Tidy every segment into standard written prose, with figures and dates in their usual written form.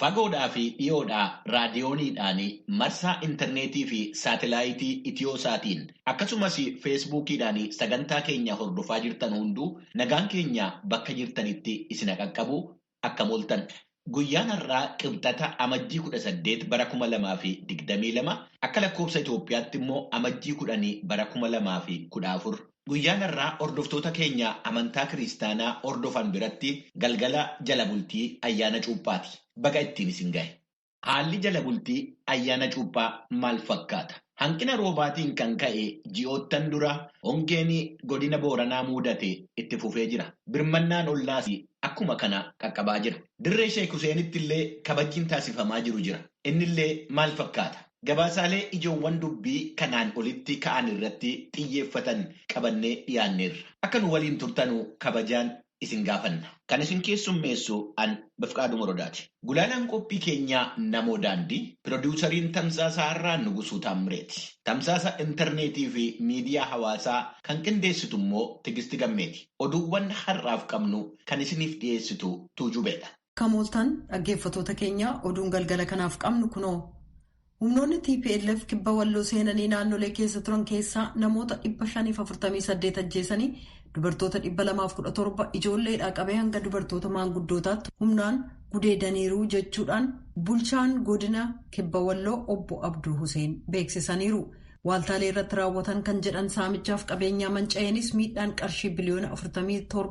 Fagoodhaa fi dhiyoodhaa raadiyooniidhaan marsaa intarneetii fi saatelaayitii Itiyooosaatiin akkasumas feesbuukiidhaan sagantaa keenya hordofaa jirtan hunduu nagaan keenya bakka jirtanitti isin qaqqabu akka mooltan. Guyyaan har'aa qibxata amajjii 18 bara 2022 akka lakkoofsa Itoophiyaatti immoo amajjii 10 bara 2014. Guyyaan har'aa hordoftoota keenya amantaa kiristaanaa hordofan biratti galgala jala bultii ayyaana cuuphaati. Baga ittiin isin gahe. Haalli jala bultii ayyaana cuuphaa maal fakkaata? Hanqina roobaatiin kan ka'e ji'oottan dura hongeen godina Booranaa mudate itti fufee jira. Birmannaan ollaas akkuma kana qaqqabaa jira. Dirree Sheek Huseenitti illee kabajjiin taasifamaa jiru jira. Innillee maal fakkaata? Gabaasaalee ijoowwan dubbii kanaan olitti ka'an irratti xiyyeeffatan qabannee dhiyaanneerra. Akka nu waliin turtanuu kabajaan isin gaafanna. Kan isin keessummeessu an Bifqaaduu Morodaati. Gulaalaan qophii keenyaa Namoo Daandii, piroodyuusariin Tamsaasa Har'aan Nugusuu Taammireeti. Tamsaasa intarneetii fi miidiyaa hawaasaa kan qindeessitu immoo Tigisti Gammeeti. Oduuwwan har'aaf qabnu kan isiniif dhiyeessitu Tuujubeedha. Kamooltaan dhaggeeffatoota keenya oduun galgala kanaaf qabnu kunoo. Humnoonni TPLF kibba walloo seenanii naannolee keessa turan keessaa namoota 548 ajjeesanii dubartoota 217 ijoolleedhaa qabee hanga dubartoota maanguddootaatti humnaan gudeedaniiru jechuudhaan bulchaan godina kibba walloo obbo Abduu Huseen beeksisaniiru. Waaltaalee irratti raawwatan kan jedhan saamichaaf qabeenyaa manca'eenis miidhaan qarshii biliyoona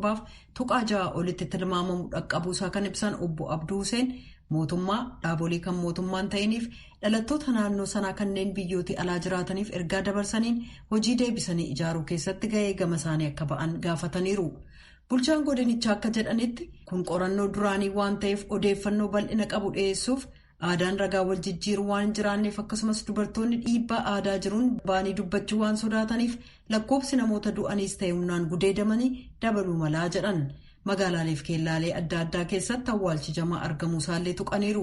47.6 olitti tilmaamamu dhaqqabuusaa kan ibsan obbo Abduu Huseen mootummaa dhaabolee kan mootummaan ta'iniif dhalattoota naannoo sanaa kanneen biyyooti alaa jiraataniif ergaa dabarsaniin hojii deebisanii ijaaruu keessatti gahee gama isaanii akka ba'an gaafataniiru. Bulchaan godinichaa akka jedhanitti kun qorannoo duraanii waan ta'eef odeeffannoo bal'ina qabu dhiyeessuuf aadaan ragaa wal jijjiiruu waan hin jiraanneef akkasumas dubartoonni dhiibbaa aadaa jiruun baanii dubbachuu waan sodaataniif lakkoofsi namoota du'aniis ta'e humnaan gudeedamanii dabaluu malaa jedhan. Magaalaaleef keellaalee adda addaa keessatti awwaalchi jamaa argamuu isaallee tuqaniiru.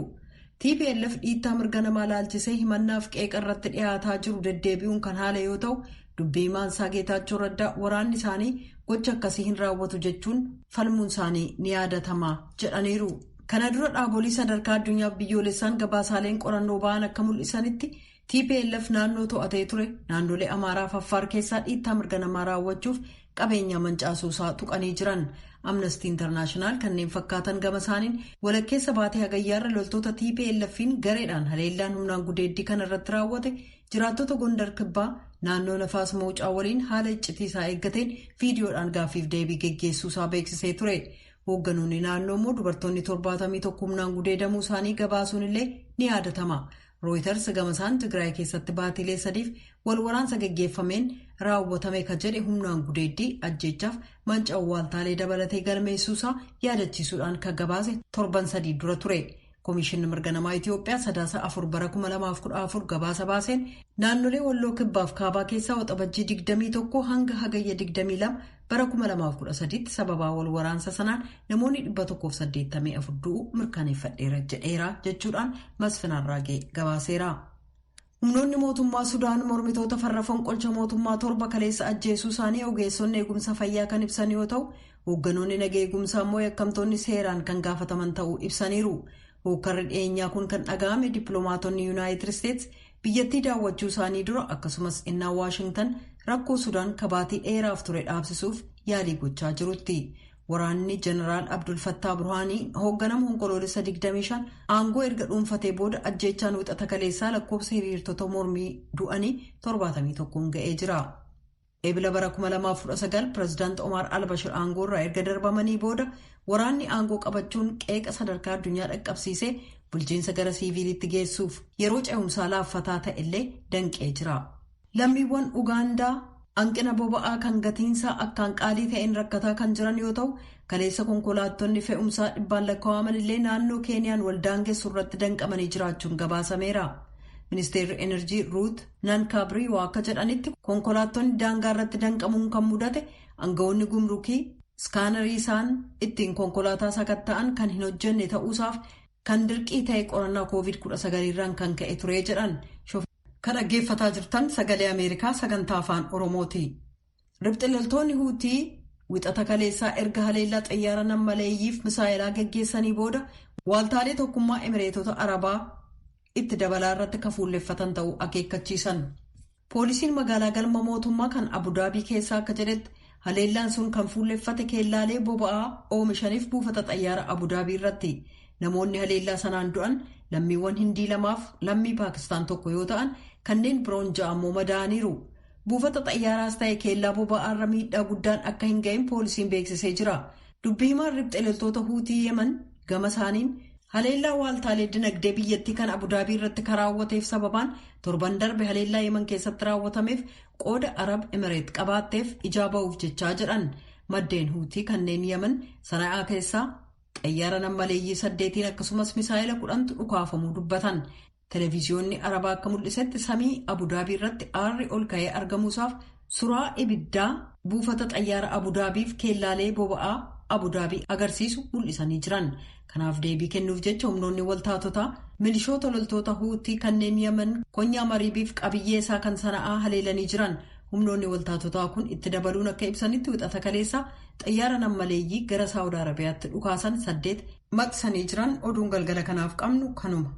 TPLF dhiittaa mirga namaa laalchisee himannaaf qeeqa irratti dhiyaataa jiru deddeebi'uun kan haala yoo ta'u dubbii maansaa Geetaachoo Raddaa waraanni isaanii gocha akkasii hin raawwatu jechuun falmuun isaanii ni yaadatama jedhaniiru. Kana dura dhaabolee sadarkaa addunyaaf biyyoolessaan gabaasaaleen qorannoo ba'an akka mul'isanitti TPLF naannoo to'atee ture naannolee Amaaraa fi Affaar keessaa dhiittaa mirga namaa raawwachuuf qabeenya mancaasuusaa tuqanii jiran. Amnesty International kanneen fakkaatan gama isaaniin walakkeessa baatee hagayyaarra loltoota TPLF'n gareedhaan haleellaan humnaan gudeeddii kana irratti raawwate jiraattota Gondar Kibbaa naannoo Nafaas Mawucaa waliin haala iccitiisaa eeggateen viidiyoodhaan gaaffiif deebii geggeessuusaa beeksisee ture. Hoogganoonni naannoo immoo dubartoonni 71 humnaan gudeedamuu isaanii gabaasuun illee ni yaadatama. Reuters gamasaan Tigraay keessatti baatilee 3 wal waraansa geggeeffameen raawwatame kan jedhe humnaan gudeeddii ajjeechaaf manca'uu waaltaalee dabalatee galmeessuusaa yaadachiisuudhaan kan gabaase torban 3 dura ture. Komishinni mirga namaa Itoophiyaa sadaasa 4 bara 2014 gabaasa baaseen naannolee walloo kibbaaf kaabaa keessaa waxabajjii 21 hanga hagayya 22 bara 2013 sababaa wal waraansa sanaan namoonni 184 du'uu mirkaneeffadheera jedheera jechuudhaan Masfinaan Raagee gabaaseera. Humnoonni mootummaa Sudaan mormitoota farra fonqolcha mootummaa 7 kaleessa ajjeesuu isaanii ogeessonni eegumsa fayyaa kan ibsan yoo ta'u hoogganoonni nageenya eegumsaa immoo yakkamtoonni seeraan kan gaafataman ta'uu ibsaniiru. Hookkarri dhiyeenyaa kun kan dhaga'ame dippiloomaatonni Yuunaayitid Isteets biyyattii daawwachuu isaanii dura akkasumas innaa Waashingtan rakkoo Sudaan kabaatii dheeraaf ture dhaabsisuuf yaalii gochaa jirutti. Waraanni Jeneraal Abdul Fattah Burhaanii hoogganama onkoloolessa 25 aangoo erga dhuunfatee booda ajjeechaan wixata kaleessaa lakkoofsa hiriirtota mormii du'anii 71 ga'ee jira. Eebila bara 2019 Pireezidaant Omar Al-Bashir aangoo irraa erga darbamanii booda waraanni aangoo qabachuun qeeqa sadarkaa addunyaa dhaqqabsiisee bulchiinsa gara siiviilitti geessuuf yeroo ce'umsaa laaffataa ta'ellee danqee jira. Lammiiwwan Ugaandaa hanqina boba'aa kan gatiinsaa akkaan qaalii ta'een rakkataa kan jiran yoo ta'u kaleessa konkolaattonni fe'umsaa dhibbaan lakkaa'aman illee naannoo Keeniyaan waldaangeessu irratti danqamanii jiraachuun gabaasameera. Ministeerri Enerjii Ruut Nankaabriiwaa akka jedhanitti konkolaattonni daangaa irratti danqamuun kan mudate aangawoonni gumrukii iskaanarii isaan ittiin konkolaataa sakatta'an kan hin hojjenne ta'uusaaf kan dirqii ta'e qorannaa COVID-19 irraan kan ka'e ture jedhan. Kan dhaggeeffataa jirtan sagalee Ameerikaa sagantaa afaan Oromooti. Ribxilaaltoonni Huutii wixata kaleessaa erga haleellaa xayyaara nammaleeyyiif misaa'ilaa geggeessanii booda Waaltaalee tokkummaa Emireetota Arabaa itti dabalaa irratti kafuulleffatan ta'uu akeekkachiisan. Poolisiin magaalaa galma mootummaa kan Abudaabii keessaa akka jedhetti haleellaan sun kan fuulleffate keellaalee boba'aa oomishaniif buufata xayyaara Abudaabii irratti. Namoonni haleellaa sanaan du'an lammiiwwan Hindii 2 lammii Paakistaan 1 yoo ta'an kanneen biroon 6 ammoo madaa'aniiru. Buufata xayyaaraas ta'e keellaa boba'aa irra miidhaa guddaan akka hin ga'in poolisiin beeksisee jira. Dubbii himaan riphxee loltoota Huutii Yemen gama isaaniin haleellaa waaltaalee dinagdee biyyattii kan Abudaabii irratti raawwateef sababaan torban darbe haleellaa Yemen keessatti raawwatameef qooda Arab Emireet qabaatteef ijaa ba'uuf jechaa jedhan. Maddeen Huutii kanneen Yemen Sana'aa keessaa xayyaara nammaleeyyii 8 akkasumas misaa'ila 10 dhukaafamuu dubbatan. Televiziyoonni Arabaa akka mul'isetti samii Abudaabii irratti aarri ol ka'ee argamuusaaf suuraa ibiddaa buufata xayyaara Abudaabiif keellaalee boba'aa Abudaabii agarsiisu mul'isanii jiran. Kanaaf deebii kennuuf jecha humnoonni waltaatotaa milishoota loltoota Huutii kanneen Yemen konyaa Mariibiif qabiyyee isaa kan Sana'aa haleelanii jiran. Humnoonni waltaatotaa kun itti dabaluun akka ibsanitti wixata kaleessa xayyaara nammaleeyyii gara Saawud Arabiyaatti dhukaasan 8 maqsanii jiran. Oduun galgala kanaaf qabnu kanuma.